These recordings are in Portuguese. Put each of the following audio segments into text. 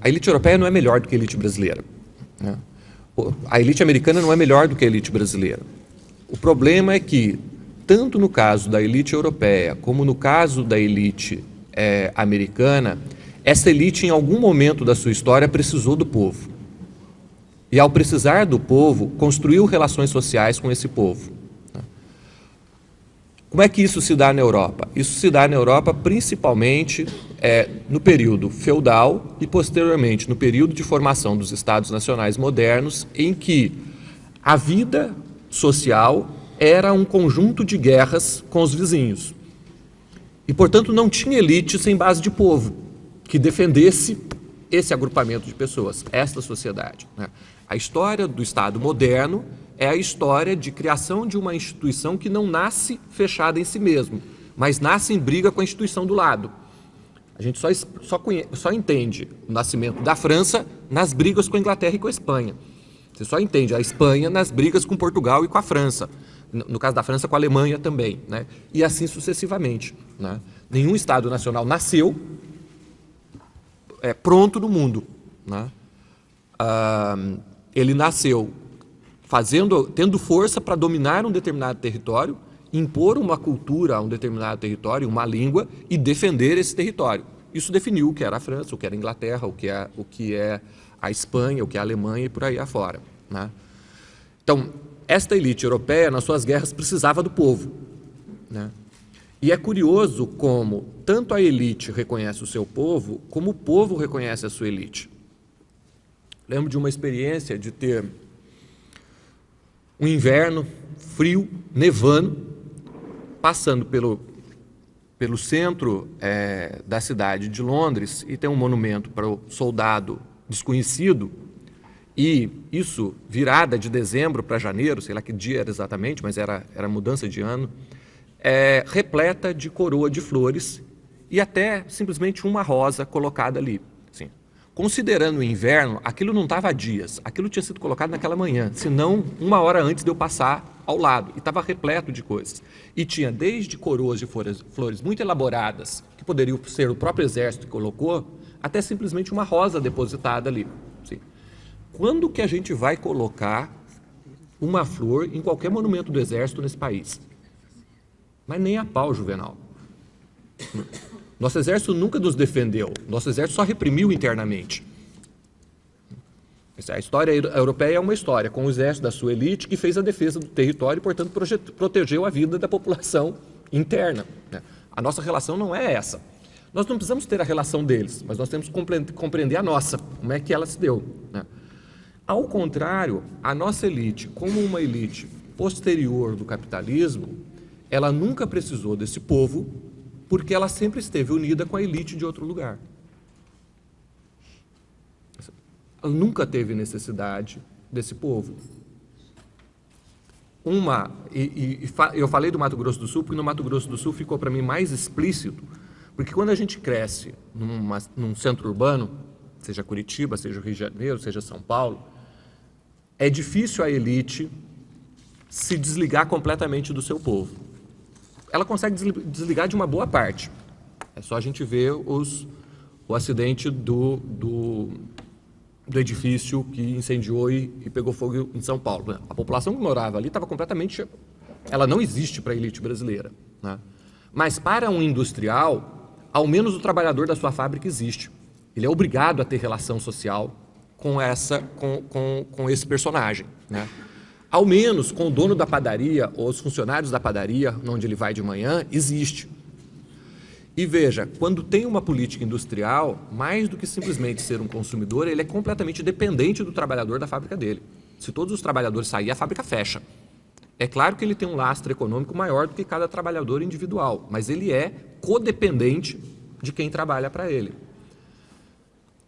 A elite europeia não é melhor do que a elite brasileira, né? A elite americana não é melhor do que a elite brasileira. O problema é que, tanto no caso da elite europeia como no caso da elite americana, essa elite, em algum momento da sua história, precisou do povo. E, ao precisar do povo, construiu relações sociais com esse povo. Como é que isso se dá na Europa? Isso se dá na Europa principalmente no período feudal e, posteriormente, no período de formação dos Estados nacionais modernos, em que a vida social era um conjunto de guerras com os vizinhos. E, portanto, não tinha elite sem base de povo que defendesse esse agrupamento de pessoas, esta sociedade, né? A história do Estado moderno é a história de criação de uma instituição que não nasce fechada em si mesmo, mas nasce em briga com a instituição do lado. A gente só entende o nascimento da França nas brigas com a Inglaterra e com a Espanha. Você só entende a Espanha nas brigas com Portugal e com a França. No caso da França, com a Alemanha também, né? E assim sucessivamente, né? Nenhum Estado nacional nasceu pronto no mundo, né? Ele nasceu tendo força para dominar um determinado território, impor uma cultura a um determinado território, uma língua, e defender esse território. Isso definiu o que era a França, o que era a Inglaterra, o que é a Espanha, o que é a Alemanha e por aí afora, né? Então, esta elite europeia, nas suas guerras, precisava do povo, né? E é curioso como tanto a elite reconhece o seu povo, como o povo reconhece a sua elite. Lembro de uma experiência de ter um inverno frio, nevando, passando pelo centro da cidade de Londres, e tem um monumento para o soldado desconhecido, e isso, virada de dezembro para janeiro, sei lá que dia era exatamente, mas era mudança de ano, repleta de coroa de flores e até simplesmente uma rosa colocada ali. Assim, considerando o inverno, aquilo não estava há dias, aquilo tinha sido colocado naquela manhã, senão uma hora antes de eu passar ao lado, e estava repleto de coisas. E tinha desde coroas de flores muito elaboradas, que poderiam ser o próprio exército que colocou, até simplesmente uma rosa depositada ali. Assim, quando que a gente vai colocar uma flor em qualquer monumento do exército nesse país? Mas nem a pau, Juvenal. Nosso exército nunca nos defendeu, nosso exército só reprimiu internamente. A história europeia é uma história com o exército da sua elite que fez a defesa do território e, portanto, protegeu a vida da população interna, né? A nossa relação não é essa. Nós não precisamos ter a relação deles, mas nós temos que compreender a nossa, como é que ela se deu, né? Ao contrário, a nossa elite, como uma elite posterior do capitalismo, ela nunca precisou desse povo, porque ela sempre esteve unida com a elite de outro lugar. Ela nunca teve necessidade desse povo. Eu falei do Mato Grosso do Sul, porque no Mato Grosso do Sul ficou para mim mais explícito, porque quando a gente cresce num centro urbano, seja Curitiba, seja Rio de Janeiro, seja São Paulo, é difícil a elite se desligar completamente do seu povo. Ela consegue desligar de uma boa parte. É só a gente ver o acidente do edifício que incendiou e pegou fogo em São Paulo, né? A população que morava ali estava completamente... Ela não existe para a elite brasileira, né? Mas para um industrial, ao menos o trabalhador da sua fábrica existe. Ele é obrigado a ter relação social com esse personagem, né? Ao menos com o dono da padaria ou os funcionários da padaria, onde ele vai de manhã, existe. E veja, quando tem uma política industrial, mais do que simplesmente ser um consumidor, ele é completamente dependente do trabalhador da fábrica dele. Se todos os trabalhadores saírem, a fábrica fecha. É claro que ele tem um lastro econômico maior do que cada trabalhador individual, mas ele é codependente de quem trabalha para ele.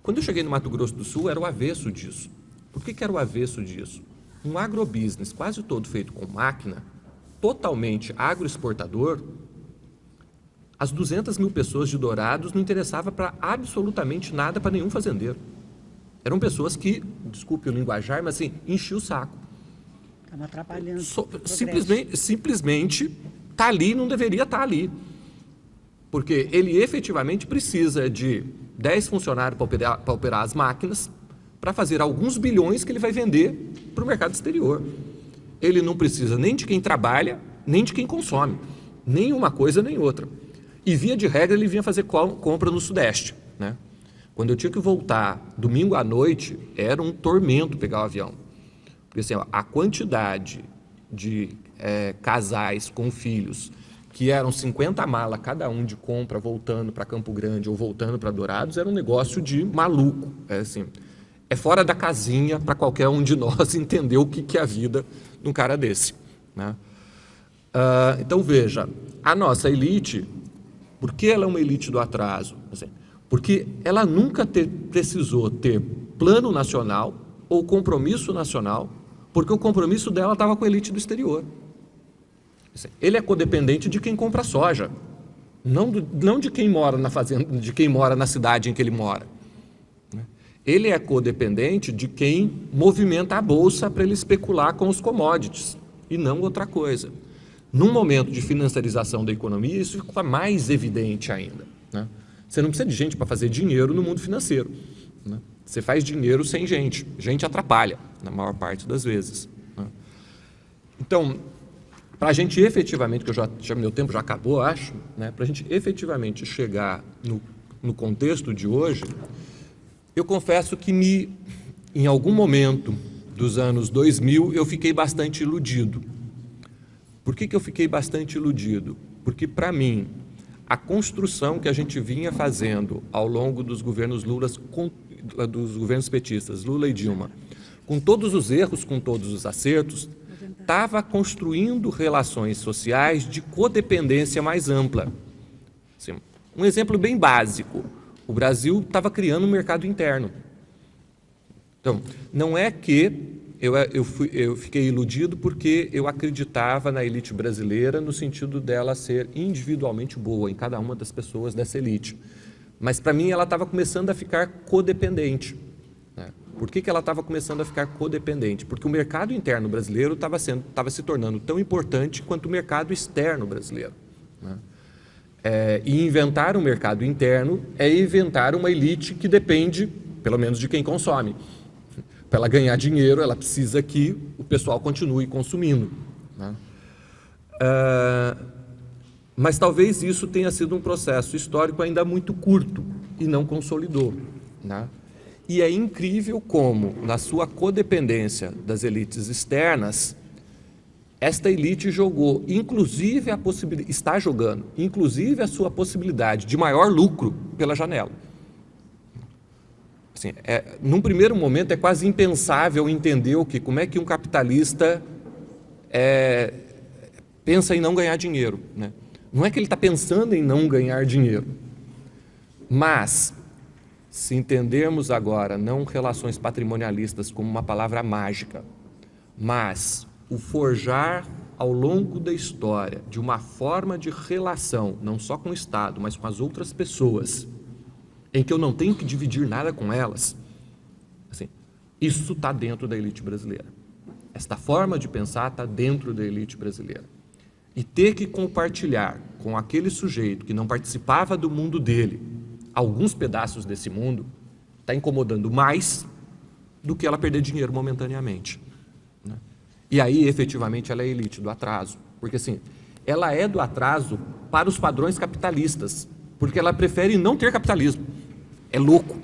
Quando eu cheguei no Mato Grosso do Sul, era o avesso disso. Por que era o avesso disso? Um agrobusiness quase todo feito com máquina, totalmente agroexportador, as 200 mil pessoas de Dourados não interessava para absolutamente nada para nenhum fazendeiro. Eram pessoas que, desculpe o linguajar, mas assim, enchiam o saco. Estava atrapalhando. Simplesmente está ali, não deveria estar ali. Porque ele efetivamente precisa de 10 funcionários para operar as máquinas, para fazer alguns bilhões que ele vai vender para o mercado exterior. Ele não precisa nem de quem trabalha, nem de quem consome, nem uma coisa nem outra. E, via de regra, ele vinha fazer compra no Sudeste, né? Quando eu tinha que voltar domingo à noite, era um tormento pegar o avião. Porque assim, a quantidade de casais com filhos, que eram 50 malas cada um de compra voltando para Campo Grande ou voltando para Dourados, era um negócio de maluco. É fora da casinha para qualquer um de nós entender o que é a vida de um cara desse, né? Então, veja, a nossa elite, por que ela é uma elite do atraso? Porque ela nunca precisou ter plano nacional ou compromisso nacional, porque o compromisso dela estava com a elite do exterior. Ele é codependente de quem compra soja, não de quem mora na fazenda, de quem mora na cidade em que ele mora. Ele é codependente de quem movimenta a bolsa para ele especular com os commodities, e não outra coisa. Num momento de financiarização da economia, isso fica mais evidente ainda, né? Você não precisa de gente para fazer dinheiro no mundo financeiro, né? Você faz dinheiro sem gente. Gente atrapalha, na maior parte das vezes, né? Então, para a gente efetivamente, que meu tempo já acabou, acho, né? Para a gente efetivamente chegar no contexto de hoje, eu confesso que em algum momento dos anos 2000, eu fiquei bastante iludido. Por que eu fiquei bastante iludido? Porque, para mim, a construção que a gente vinha fazendo ao longo dos governos dos governos petistas, Lula e Dilma, com todos os erros, com todos os acertos, estava construindo relações sociais de codependência mais ampla. Assim, um exemplo bem básico, o Brasil estava criando um mercado interno. Então, não é que eu fiquei iludido porque eu acreditava na elite brasileira no sentido dela ser individualmente boa em cada uma das pessoas dessa elite. Mas, para mim, ela estava começando a ficar codependente, né? Por que ela estava começando a ficar codependente? Porque o mercado interno brasileiro estava se tornando tão importante quanto o mercado externo brasileiro, né? E inventar um mercado interno é inventar uma elite que depende, pelo menos, de quem consome. Para ela ganhar dinheiro, ela precisa que o pessoal continue consumindo, né? Mas talvez isso tenha sido um processo histórico ainda muito curto e não consolidou, né? E é incrível como, na sua codependência das elites externas, esta elite jogou, inclusive está jogando, inclusive a sua possibilidade de maior lucro pela janela. Assim, num primeiro momento é quase impensável entender como é que um capitalista pensa em não ganhar dinheiro, né? Não é que ele está pensando em não ganhar dinheiro, mas se entendermos agora não relações patrimonialistas como uma palavra mágica, mas o forjar ao longo da história de uma forma de relação, não só com o Estado, mas com as outras pessoas, em que eu não tenho que dividir nada com elas, assim, isso está dentro da elite brasileira. Esta forma de pensar está dentro da elite brasileira. E ter que compartilhar com aquele sujeito que não participava do mundo dele, alguns pedaços desse mundo, está incomodando mais do que ela perder dinheiro momentaneamente, né? E aí, efetivamente, ela é a elite do atraso. Porque, assim, ela é do atraso para os padrões capitalistas, porque ela prefere não ter capitalismo. É louco.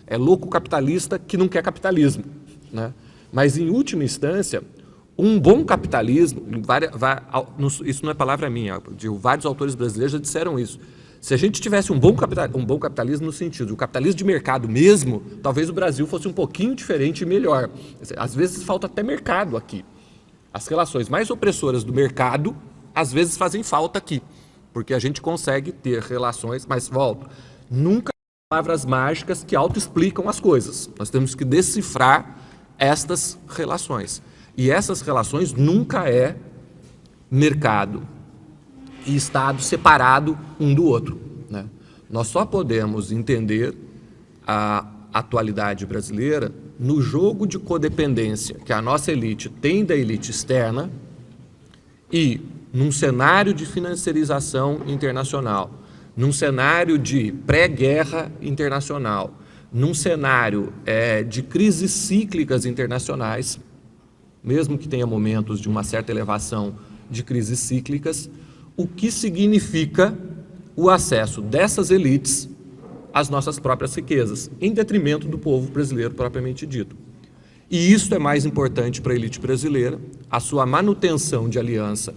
É louco o capitalista que não quer capitalismo, né? Mas, em última instância, um bom capitalismo, isso não é palavra minha, vários autores brasileiros já disseram isso. Se a gente tivesse um bom capitalismo no sentido, o capitalismo de mercado mesmo, talvez o Brasil fosse um pouquinho diferente e melhor. Às vezes falta até mercado aqui. As relações mais opressoras do mercado, às vezes fazem falta aqui, porque a gente consegue ter relações, mas volto, nunca palavras mágicas que autoexplicam as coisas. Nós temos que decifrar estas relações. E essas relações nunca é mercado e Estado separado um do outro, né? Nós só podemos entender a atualidade brasileira no jogo de codependência que a nossa elite tem da elite externa e num cenário de financiarização internacional num cenário de pré-guerra internacional, num cenário de crises cíclicas internacionais, mesmo que tenha momentos de uma certa elevação de crises cíclicas, o que significa o acesso dessas elites às nossas próprias riquezas, em detrimento do povo brasileiro propriamente dito. E isso é mais importante para a elite brasileira, a sua manutenção de aliança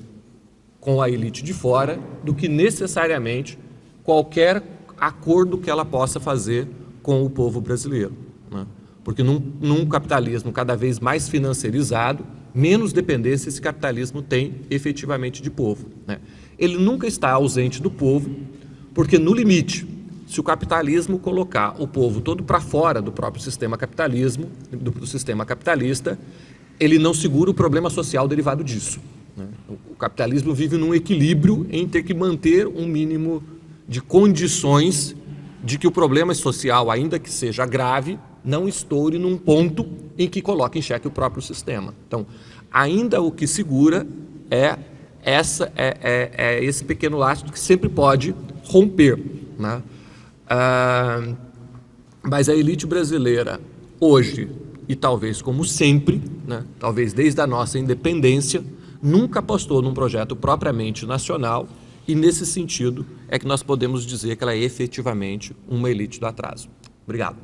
com a elite de fora, do que necessariamente qualquer acordo que ela possa fazer com o povo brasileiro, né? Porque num capitalismo cada vez mais financiarizado, menos dependência esse capitalismo tem efetivamente de povo, né? Ele nunca está ausente do povo, porque no limite, se o capitalismo colocar o povo todo para fora do próprio sistema capitalismo, do sistema capitalista, ele não segura o problema social derivado disso, né? O capitalismo vive num equilíbrio em ter que manter um mínimo de condições de que o problema social, ainda que seja grave, não estoure num ponto em que coloque em xeque o próprio sistema. Então, ainda o que segura é esse pequeno laço que sempre pode romper, né? Mas a elite brasileira, hoje, e talvez como sempre, né, talvez desde a nossa independência, nunca apostou num projeto propriamente nacional, e nesse sentido é que nós podemos dizer que ela é efetivamente uma elite do atraso. Obrigado.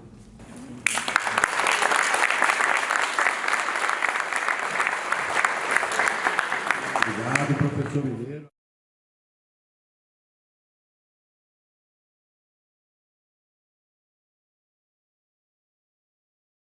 Obrigado, professor Mineiro.